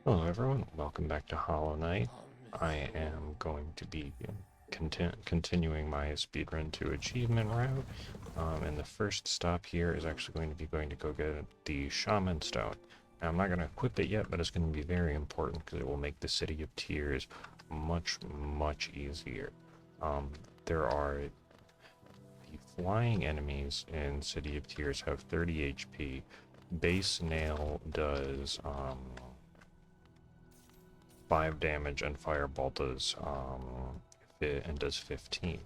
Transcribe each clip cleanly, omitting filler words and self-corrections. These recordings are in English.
Hello everyone, welcome back to Hollow Knight. I am going to be continuing my speedrun to achievement route, and the first stop here is actually going to go get the Shaman Stone. Now, I'm not going to equip it yet, but it's going to be very important because it will make the City of Tears much easier. There are the flying enemies in City of Tears have 30 HP. Base Nail does 5 damage, and Fireball does and does 15.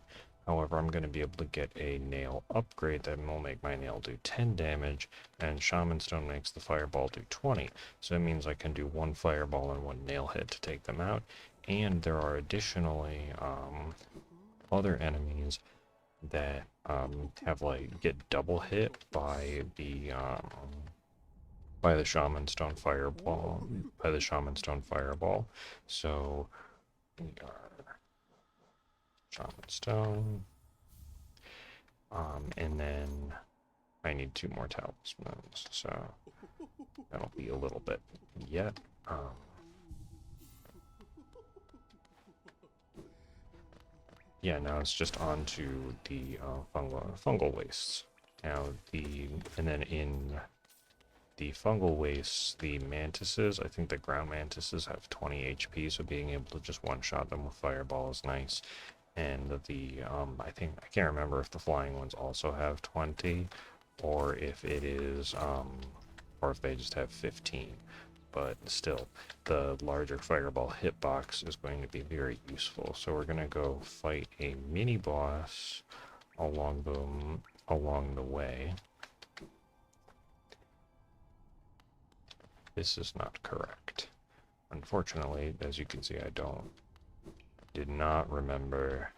However, I'm going to be able to get a nail upgrade that will make my nail do 10 damage, and Shaman Stone makes the Fireball do 20. So it means I can do 1 Fireball and 1 nail hit to take them out. And there are additionally other enemies that have get double hit by the Shaman Stone Fireball. So we are Shaman Stone. And then I need 2 more talismans, so that'll be a little bit yet. Yeah, now it's just on to the fungal wastes. Now and then in the fungal wastes, the mantises, I think the ground mantises have 20 HP, so being able to just one-shot them with Fireball is nice. And I can't remember if the flying ones also have 20, or if it is, or if they just have 15. But still, the larger Fireball hitbox is going to be very useful. So we're going to go fight a mini-boss along the way. This is not correct. Unfortunately, as you can see, did not remember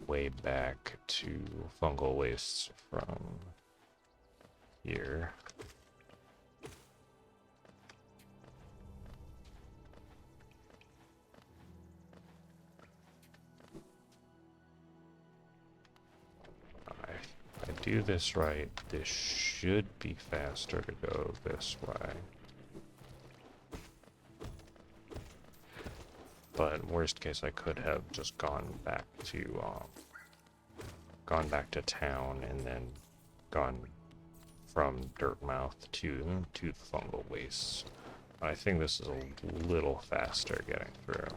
way back to fungal wastes from here. If I do this right, this should be faster to go this way. But worst case, I could have just gone back to town and then gone from Dirtmouth to the fungal wastes. But I think this is a little faster getting through.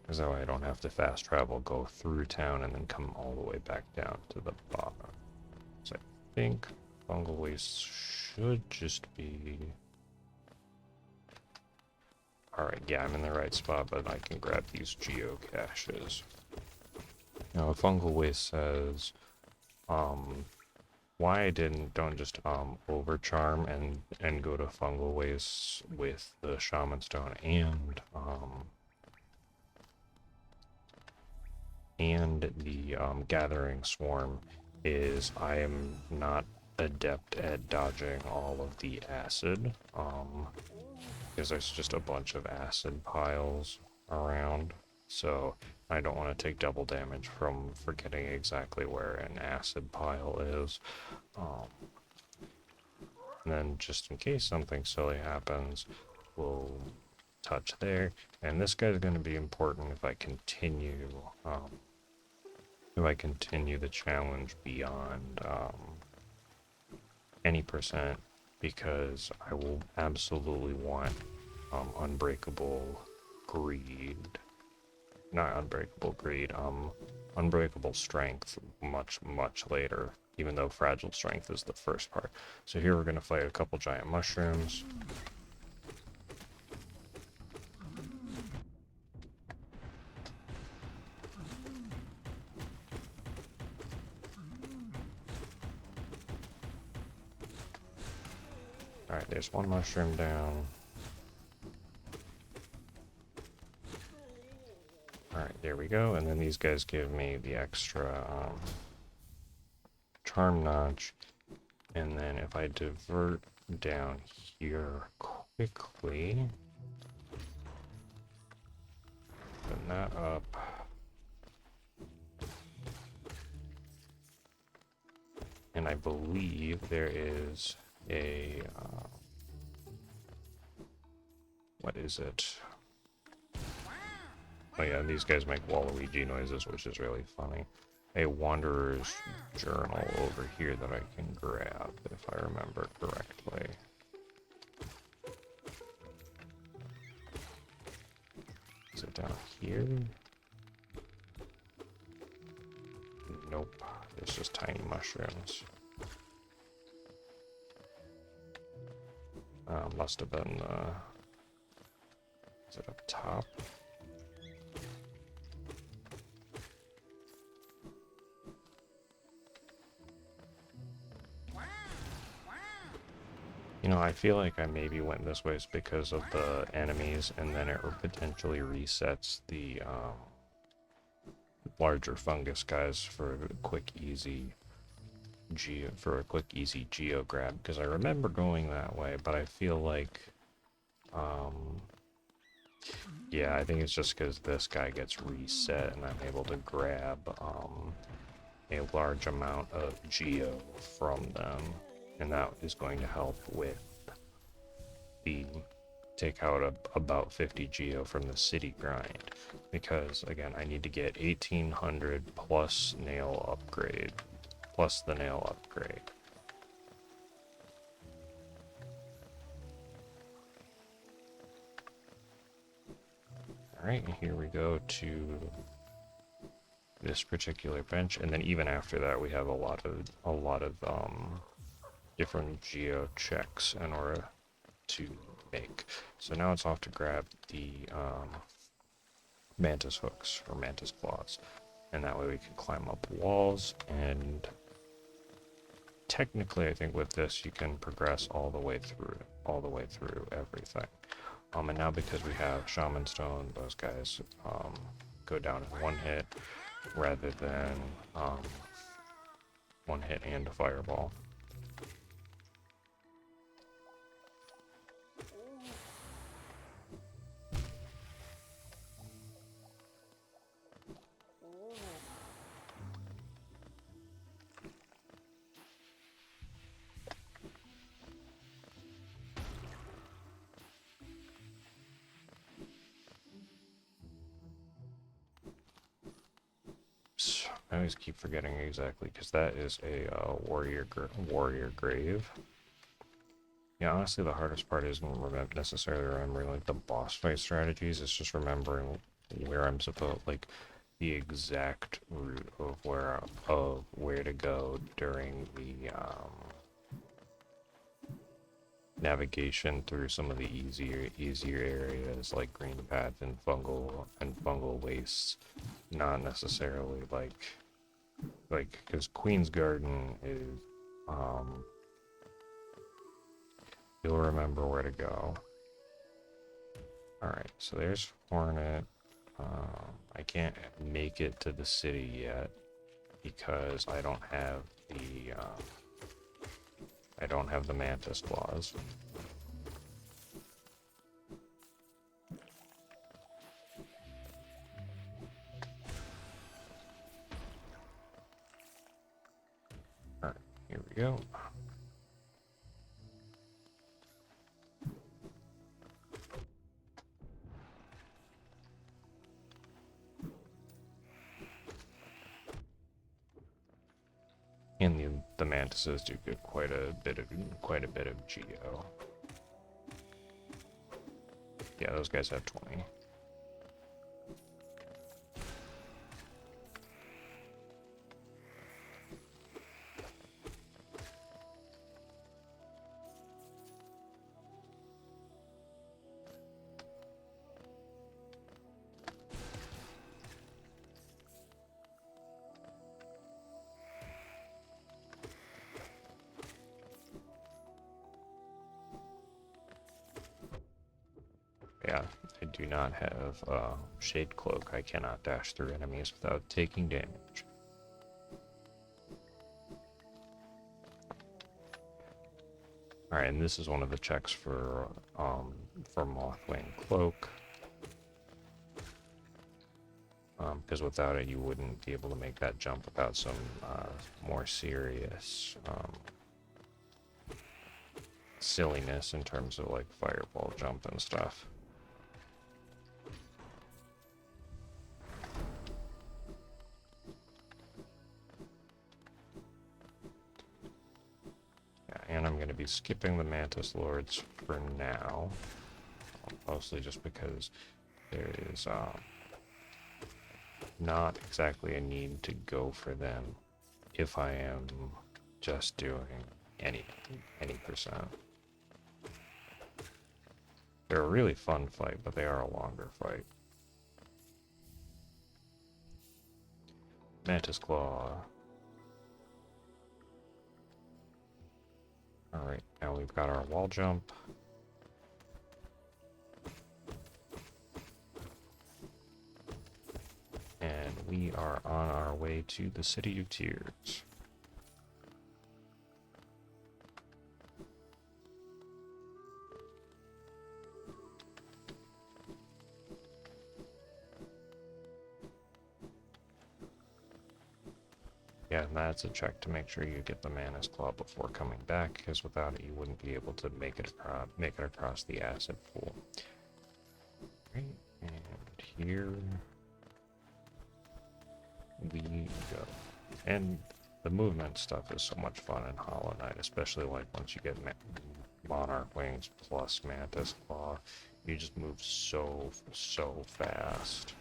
Because that way I don't have to fast travel, go through town, and then come all the way back down to the bottom. So I think fungal wastes should just be... Alright, yeah, I'm in the right spot, but I can grab these geocaches. Now, fungal waste says, why I don't just overcharm and go to fungal waste with the Shaman Stone and the Gathering Swarm is I am not adept at dodging all of the acid, because there's just a bunch of acid piles around, so I don't want to take double damage from forgetting exactly where an acid pile is. And then just in case something silly happens, we'll touch there. And this guy's going to be important if I continue the challenge beyond any percent, because I will absolutely want unbreakable greed. Not unbreakable greed, unbreakable strength much later, even though fragile strength is the first part. So here we're going to fight a couple giant mushrooms. Alright, there's one mushroom down. Alright, there we go. And then these guys give me the extra charm notch. And then if I divert down here quickly, open that up. And I believe there is a... what is it? Oh yeah, these guys make Waluigi noises, which is really funny. A Wanderer's Journal over here that I can grab, if I remember correctly. Is it down here? Nope, it's just tiny mushrooms. Must have been, is it up top? You know, I feel like I maybe went this way because of the enemies, and then it potentially resets the larger fungus guys for a quick, easy geo grab. Because I remember going that way, but I feel like, yeah, I think it's just because this guy gets reset, and I'm able to grab a large amount of geo from them. And that is going to help with the take out about 50 geo from the city grind, because again I need to get 1800 plus nail upgrade, plus the nail upgrade. Alright, here we go to this particular bench, and then even after that we have a lot of different geo checks in order to make. So now it's off to grab the mantis hooks or mantis claws, and that way we can climb up walls. And technically I think with this you can progress all the way through everything. And now because we have Shaman Stone, those guys go down in one hit rather than one hit and a fireball. I always keep forgetting exactly, because that is a warrior grave. Yeah, honestly, the hardest part isn't necessarily remembering like the boss fight strategies. It's just remembering where I'm supposed, like the exact route of where to go during the navigation through some of the easier areas like green path and fungal wastes. Not necessarily like because Queen's Garden is you'll remember where to go. Alright, so there's Hornet. I can't make it to the city yet because I don't have the mantis claws. Alright, here we go. And the mantises do get quite a bit of geo. Yeah, those guys have 20. Yeah, I do not have Shade Cloak. I cannot dash through enemies without taking damage. Alright, and this is one of the checks for Mothwing Cloak. because without it you wouldn't be able to make that jump without some more serious silliness in terms of like fireball jump and stuff. Yeah, and I'm going to be skipping the Mantis Lords for now, mostly just because there is not exactly a need to go for them if I am just doing any percent. They're a really fun fight, but they are a longer fight. Mantis Claw. Alright, now we've got our wall jump. And we are on our way to the City of Tears. Yeah, and that's a check to make sure you get the Mantis Claw before coming back, because without it you wouldn't be able to make it across the acid pool. Right, and here we go. And the movement stuff is so much fun in Hollow Knight, especially like once you get Monarch Wings plus Mantis Claw, you just move so fast.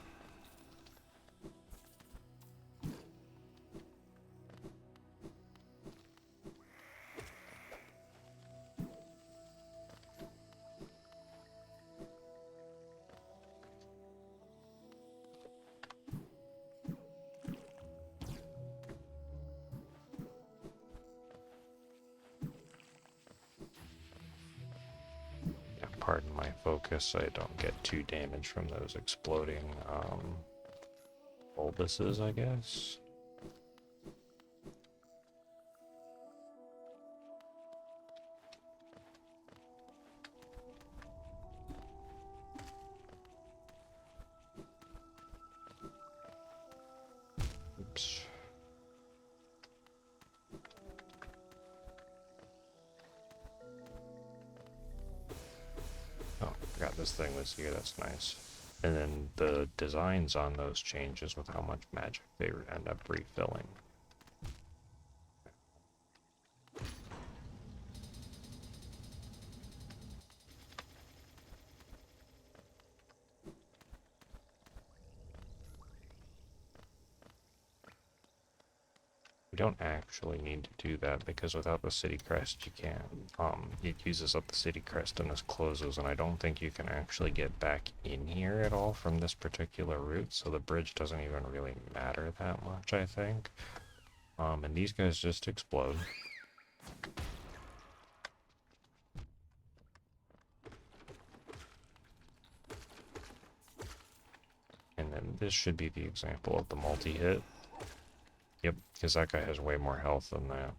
Pardon my focus so I don't get too damaged from those exploding bulbuses, I guess. Oops. Oh, forgot this thing was here, that's nice. And then the designs on those changes with how much magic they end up refilling. We don't actually need to do that because without the city crest you can't. It uses up the city crest and this closes, and I don't think you can actually get back in here at all from this particular route, so the bridge doesn't even really matter that much, I think. And these guys just explode. And then this should be the example of the multi-hit. Yep, because that guy has way more health than that.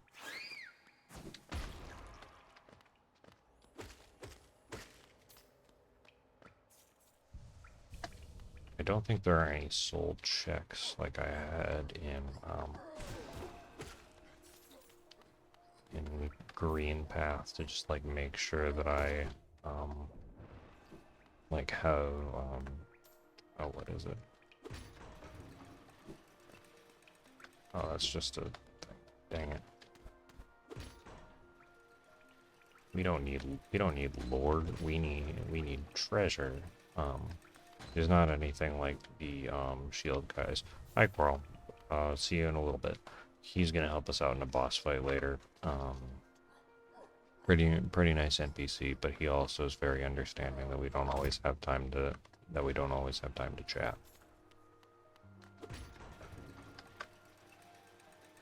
I don't think there are any soul checks like I had in Green Path to just like make sure that I like have oh, what is it? Oh, that's just a thing. Dang it. We don't need lord. We need treasure. There's not anything like the shield guys. Hi, Quarrel. See you in a little bit. He's gonna help us out in a boss fight later. Pretty nice NPC, but he also is very understanding that we don't always have time to chat.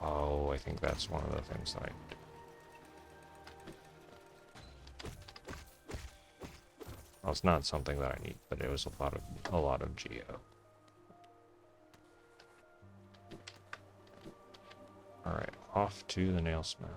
Oh, I think that's one of the things that I do. Well, it's not something that I need, but it was a lot of geo. Alright, off to the nailsmith.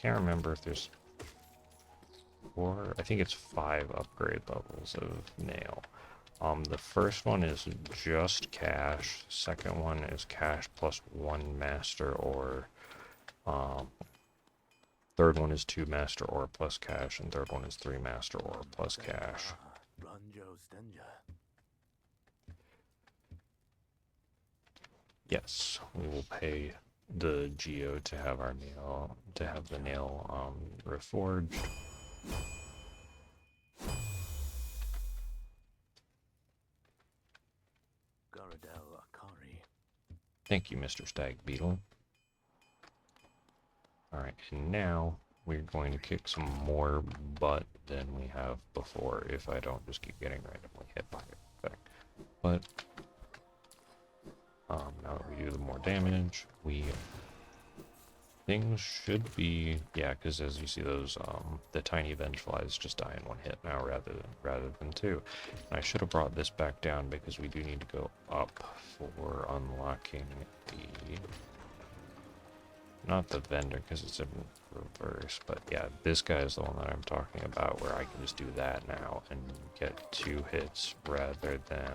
can't remember if there's 4, I think it's 5 upgrade levels of nail. The first one is just cash, second one is cash plus 1 master ore, third one is 2 master ore plus cash, and third one is 3 master ore plus cash. Yes, we will pay the geo to have our nail, to have the nail reforged. Thank you, Mr. Stag Beetle. Alright, and now we're going to kick some more butt than we have before if I don't just keep getting randomly hit by it. But now that we do the more damage, things should be, yeah, because as you see those the tiny vengeflies just die in 1 hit now rather than 2. And I should have brought this back down because we do need to go up for unlocking the, not the vendor because it's in reverse, but yeah, this guy is the one that I'm talking about where I can just do that now and get 2 hits rather than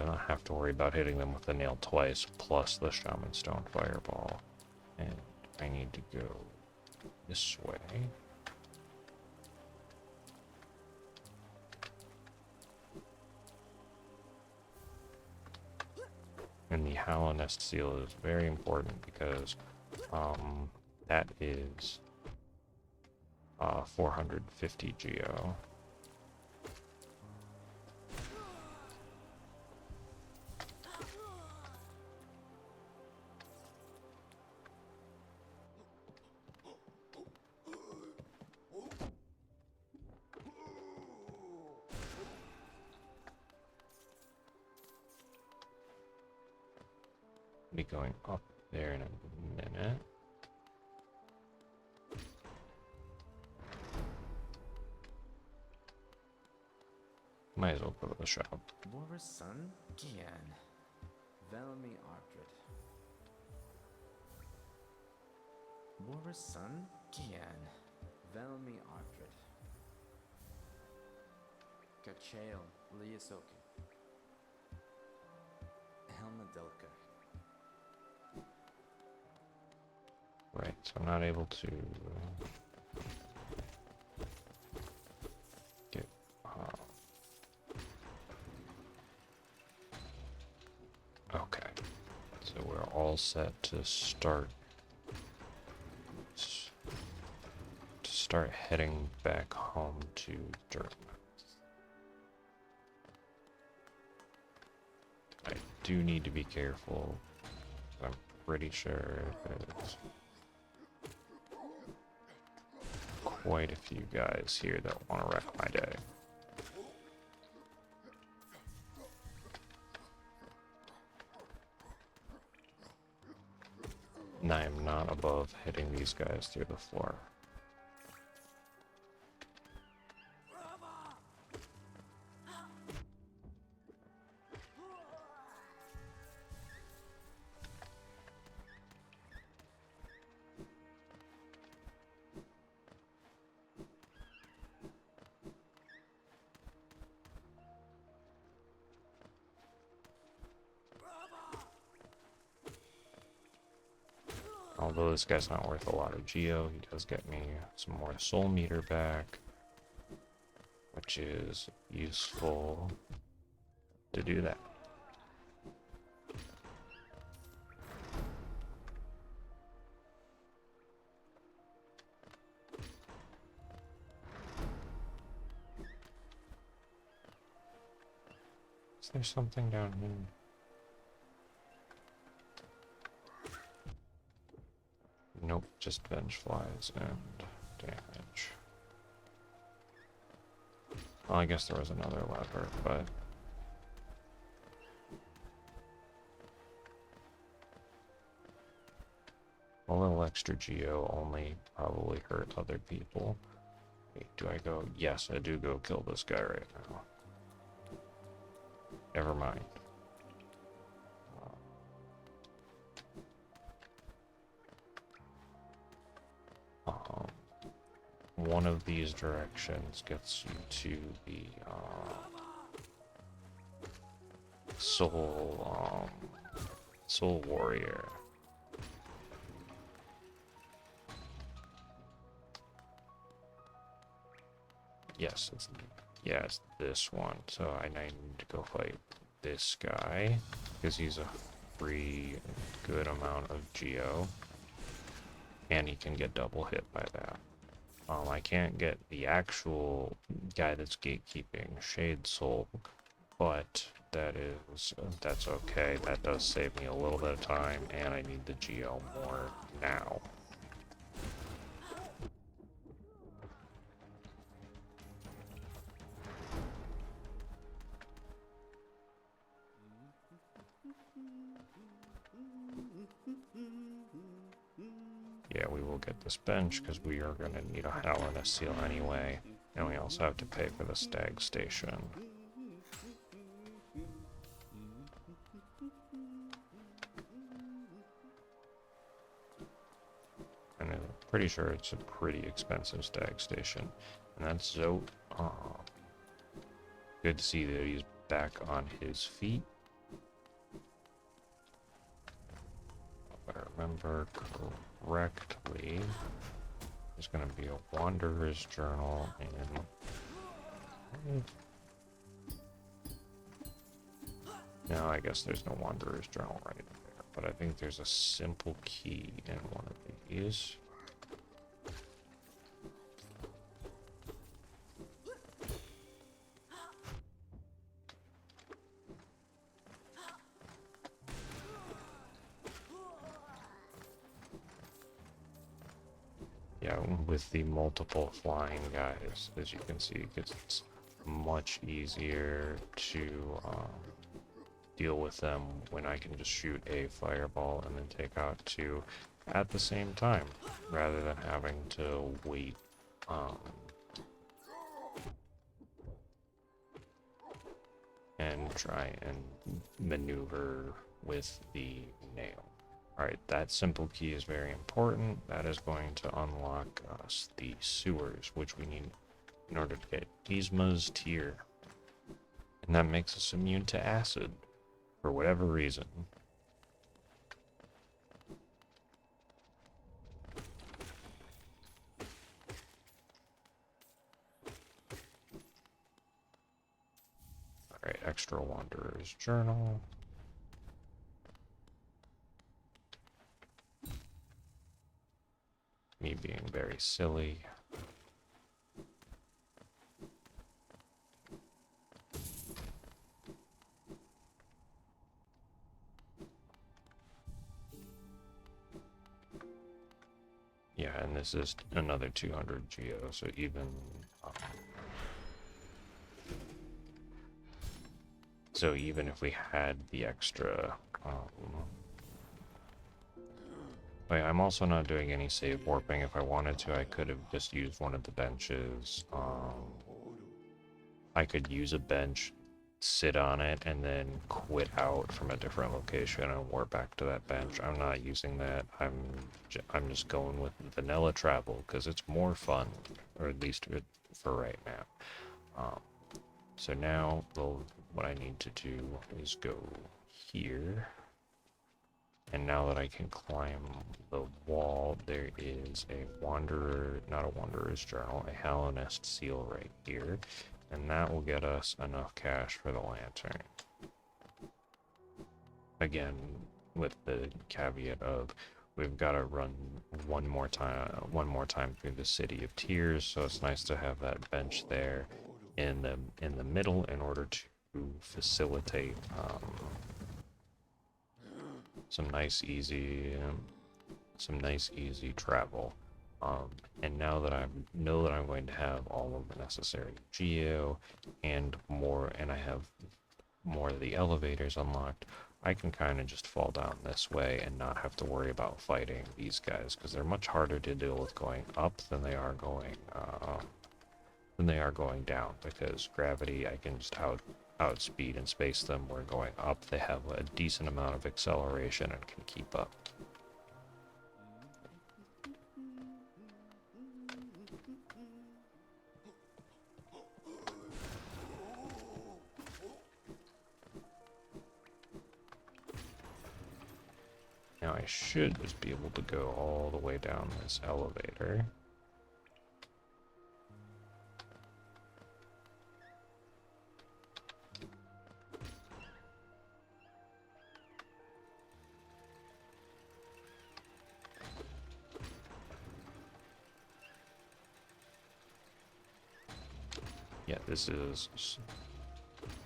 not have to worry about hitting them with the nail twice, plus the Shaman Stone Fireball. And I need to go this way. And the Hollow Nest Seal is very important because that is 450 geo. Be going up there in a minute. Might as well go to the shop. Son Gian. Velmi Ardred. Son Gian. Velmi Ardred. Kachael Liasoki. Helmadelka. Right, so I'm not able to get okay, so we're all set to start heading back home to Dirt. I do need to be careful. I'm pretty sure there's quite a few guys here that want to wreck my day. And I am not above hitting these guys through the floor. Although this guy's not worth a lot of geo, he does get me some more soul meter back, which is useful to do that. Is there something down here? Nope, just bench flies and damage. Well, I guess there was another lever, but a little extra geo only probably hurt other people. Wait, do I go? Yes, I do go kill this guy right now. Never mind. one of these directions gets you to the soul warrior. Yes, it's this one. So I need to go fight this guy because he's a free good amount of geo, and he can get double hit by that. I can't get the actual guy that's gatekeeping Shade Soul, but that's okay. That does save me a little bit of time, and I need the geo more now. Yeah, we will get this bench because we are going to need a Hellenic seal anyway, and we also have to pay for the stag station. And I'm pretty sure it's a pretty expensive stag station. And that's Zote. Good to see that he's back on his feet. If I remember correctly, there's going to be a Wanderer's Journal and... No, I guess there's no Wanderer's Journal right there. But I think there's a simple key in one of these. Yeah, with the multiple flying guys, as you can see, it's much easier to deal with them when I can just shoot a fireball and then take out two at the same time, rather than having to wait and try and maneuver with the nail. Alright, that simple key is very important. That is going to unlock us the sewers, which we need in order to get Gizma's tier. And that makes us immune to acid, for whatever reason. Alright, extra Wanderer's Journal. Me being very silly. Yeah, and this is another 200 geo, so even if we had the extra wait, I'm also not doing any save warping. If I wanted to, I could have just used one of the benches. I could use a bench, sit on it, and then quit out from a different location and warp back to that bench. I'm not using that. I'm just going with vanilla travel because it's more fun, or at least for right now. So now what I need to do is go here. And now that I can climb the wall, there is a not a Wanderer's Journal, a Hellenist seal right here. And that will get us enough cash for the lantern. Again, with the caveat of we've got to run one more time through the City of Tears, so it's nice to have that bench there in the middle in order to facilitate some nice easy travel. And now that I know that I'm going to have all of the necessary geo and I have more of the elevators unlocked, I can kind of just fall down this way and not have to worry about fighting these guys, because they're much harder to deal with going up than they are going down, because gravity, I can just outspeed and space them, where going up they have a decent amount of acceleration and can keep up. Now I should just be able to go all the way down this elevator. Yeah, this is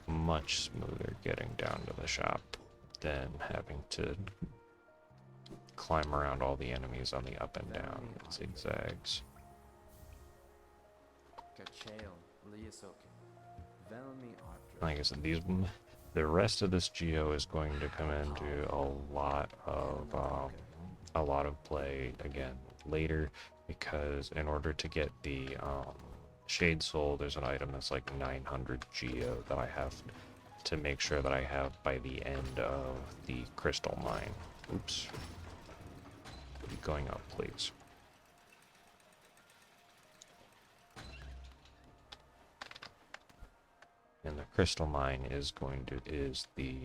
much smoother getting down to the shop than having to climb around all the enemies on the up and down zigzags. Like I said, the rest of this geo is going to come into a lot of play again later, because in order to get the Shade Soul, there's an item that's like 900 geo that I have to make sure that I have by the end of the crystal mine. Oops. Keep going up, please. And the crystal mine is the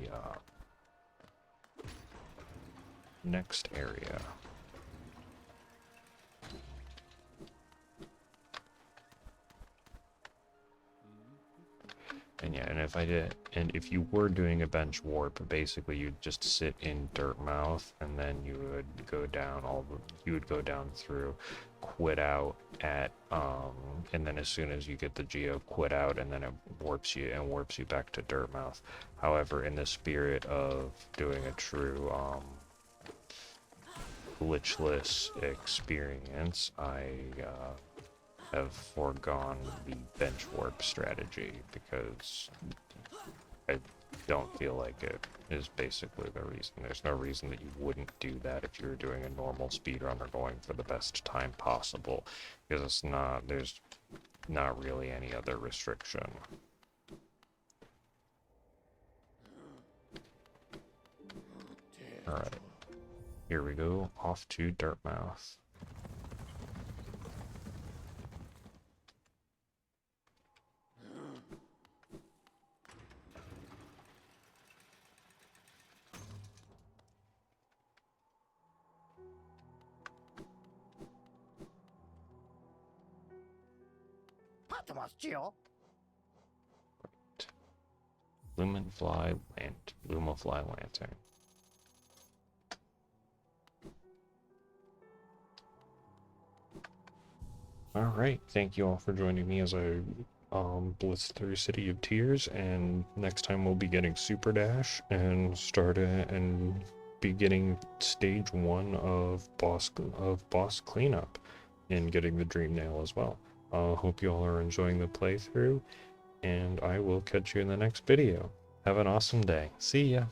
next area. And yeah, if you were doing a bench warp, basically you'd just sit in Dirtmouth, and then you would go down through, quit out at, and then as soon as you get the geo, quit out, and then it warps you back to Dirtmouth. However, in the spirit of doing a true, glitchless experience, I, have foregone the bench warp strategy because I don't feel like it is basically the reason. There's no reason that you wouldn't do that if you're doing a normal speedrun or going for the best time possible, because there's not really any other restriction. Alright, here we go, off to Dirtmouth. Lumafly Lantern. Alright, thank you all for joining me as I blitz through City of Tears, and next time we'll be getting Super Dash and beginning stage 1 of boss cleanup and getting the Dream Nail as well. Hope you all are enjoying the playthrough, and I will catch you in the next video. Have an awesome day. See ya!